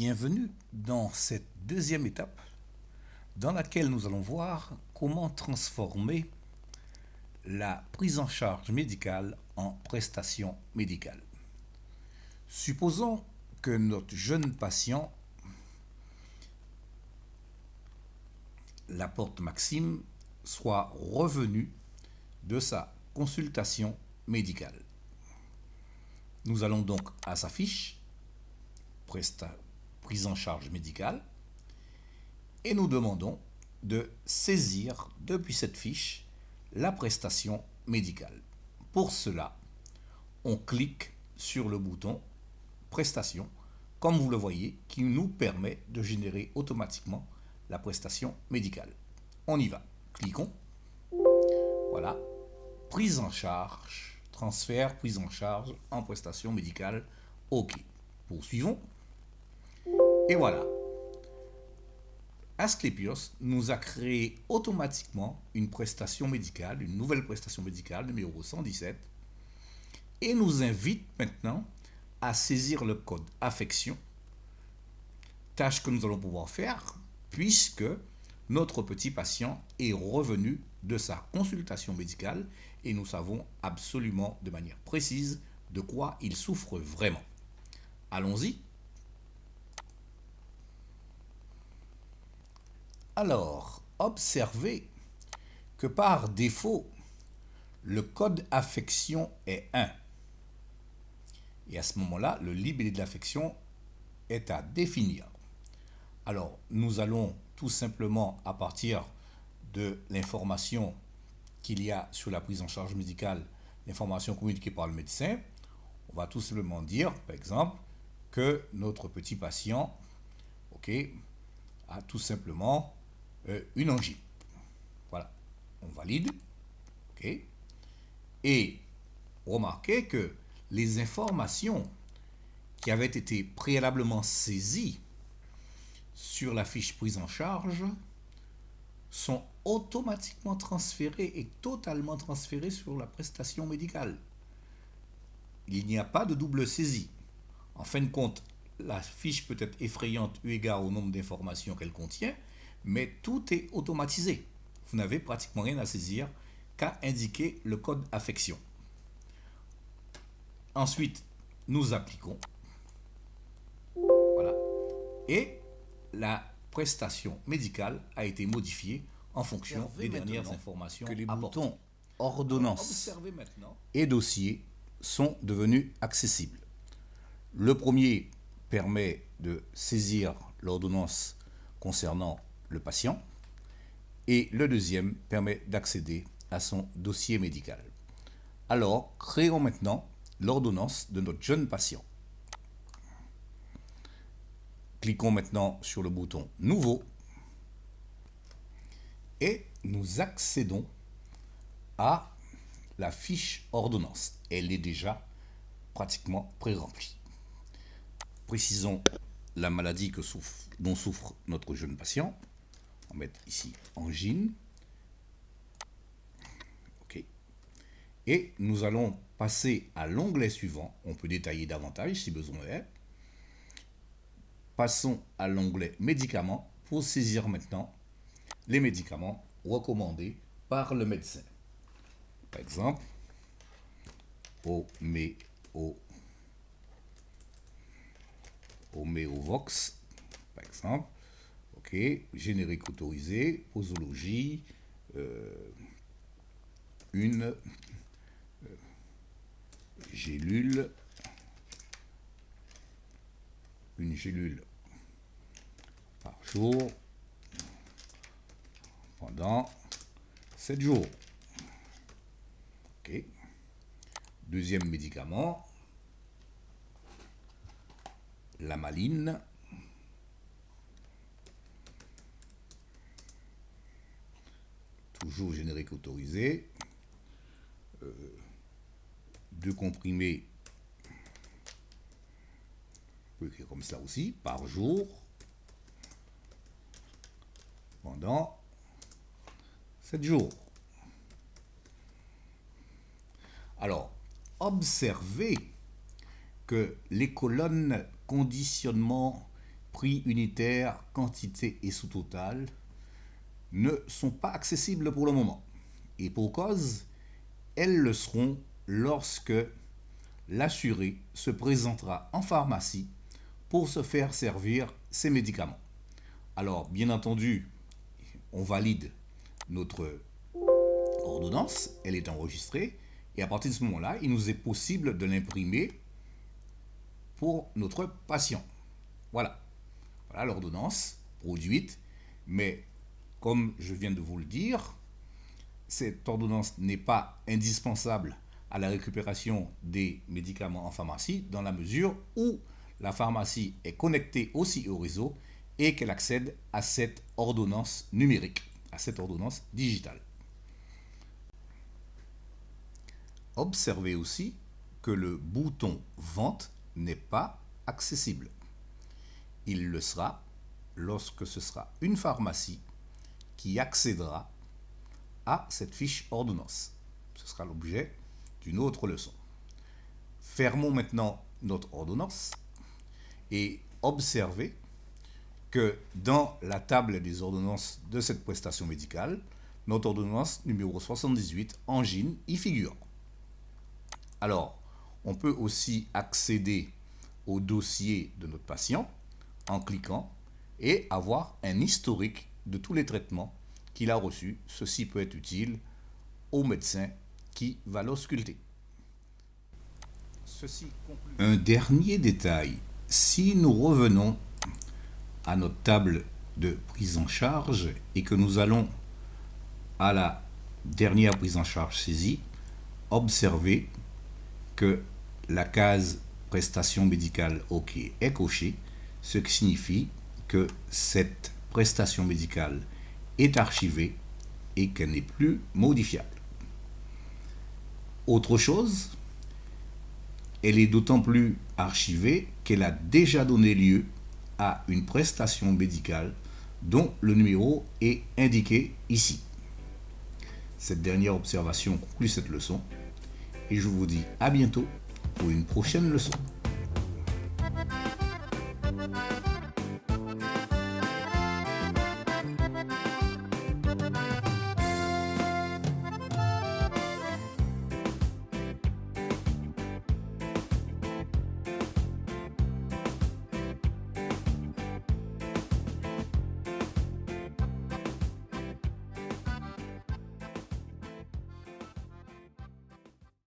Bienvenue dans cette deuxième étape dans laquelle nous allons voir comment transformer la prise en charge médicale en prestation médicale. Supposons que notre jeune patient, Laporte Maxime, soit revenu de sa consultation médicale. Nous allons donc à sa fiche prise en charge médicale et nous demandons de saisir depuis cette fiche la prestation médicale. Pour cela, on clique sur le bouton prestation, comme vous le voyez, qui nous permet de générer automatiquement la prestation médicale. On y va. Cliquons. Voilà. Prise en charge, transfert, prise en charge en prestation médicale. OK. Poursuivons. Et voilà. Asclepios nous a créé automatiquement une prestation médicale, une nouvelle prestation médicale, numéro 117, et nous invite maintenant à saisir le code affection, tâche que nous allons pouvoir faire puisque notre petit patient est revenu de sa consultation médicale et nous savons absolument de manière précise de quoi il souffre vraiment. Allons-y. Alors, observez que par défaut, le code affection est 1. Et à ce moment-là, le libellé de l'affection est à définir. Alors, nous allons tout simplement, à partir de l'information qu'il y a sur la prise en charge médicale, l'information communiquée par le médecin, on va tout simplement dire, par exemple, que notre petit patient, a tout simplement une angine. Voilà, on valide. Et remarquez que les informations qui avaient été préalablement saisies sur la fiche prise en charge sont automatiquement transférées et totalement transférées sur la prestation médicale. Il n'y a pas de double saisie. En fin de compte, la fiche peut être effrayante eu égard au nombre d'informations qu'elle contient, mais tout est automatisé. Vous n'avez pratiquement rien à saisir qu'à indiquer le code affection. Ensuite, nous appliquons. Voilà. Et la prestation médicale a été modifiée en fonction des dernières informations que les boutons ordonnance et dossier sont devenus accessibles. Le premier permet de saisir l'ordonnance concernant le patient et le deuxième permet d'accéder à son dossier médical. Alors, créons maintenant l'ordonnance de notre jeune patient. Cliquons maintenant sur le bouton Nouveau et nous accédons à la fiche ordonnance. Elle est déjà pratiquement pré-remplie. Précisons la maladie dont souffre notre jeune patient. On va mettre ici angine. OK. Et nous allons passer à l'onglet suivant. On peut détailler davantage si besoin est. Passons à l'onglet médicaments pour saisir maintenant les médicaments recommandés par le médecin. Par exemple, Homéovox, par exemple. OK, générique autorisé, posologie, une gélule par jour pendant 7 jours. OK. Deuxième médicament, l'amaline. Toujours générique autorisé. 2 comprimés, on peut écrire comme ça aussi, par jour, pendant 7 jours. Alors, observez que les colonnes conditionnement prix unitaire, quantité et sous-total ne sont pas accessibles pour le moment. Et pour cause, elles le seront lorsque l'assuré se présentera en pharmacie pour se faire servir ses médicaments. Alors, bien entendu, on valide notre ordonnance, elle est enregistrée, et à partir de ce moment-là, il nous est possible de l'imprimer pour notre patient. Voilà. Voilà l'ordonnance produite, mais comme je viens de vous le dire, cette ordonnance n'est pas indispensable à la récupération des médicaments en pharmacie dans la mesure où la pharmacie est connectée aussi au réseau et qu'elle accède à cette ordonnance numérique, à cette ordonnance digitale. Observez aussi que le bouton Vente n'est pas accessible. Il le sera lorsque ce sera une pharmacie qui accédera à cette fiche ordonnance. Ce sera l'objet d'une autre leçon. Fermons maintenant notre ordonnance et observez que dans la table des ordonnances de cette prestation médicale, notre ordonnance numéro 78, angine, y figure. Alors, on peut aussi accéder au dossier de notre patient en cliquant et avoir un historique de tous les traitements qu'il a reçus. Ceci peut être utile au médecin qui va l'ausculter. Ceci conclut. Un dernier détail, si nous revenons à notre table de prise en charge et que nous allons à la dernière prise en charge saisie, observez que la case prestation médicale OK est cochée, ce qui signifie que cette prestation médicale est archivée et qu'elle n'est plus modifiable. Autre chose, elle est d'autant plus archivée qu'elle a déjà donné lieu à une prestation médicale dont le numéro est indiqué ici. Cette dernière observation conclut cette leçon et je vous dis à bientôt pour une prochaine leçon.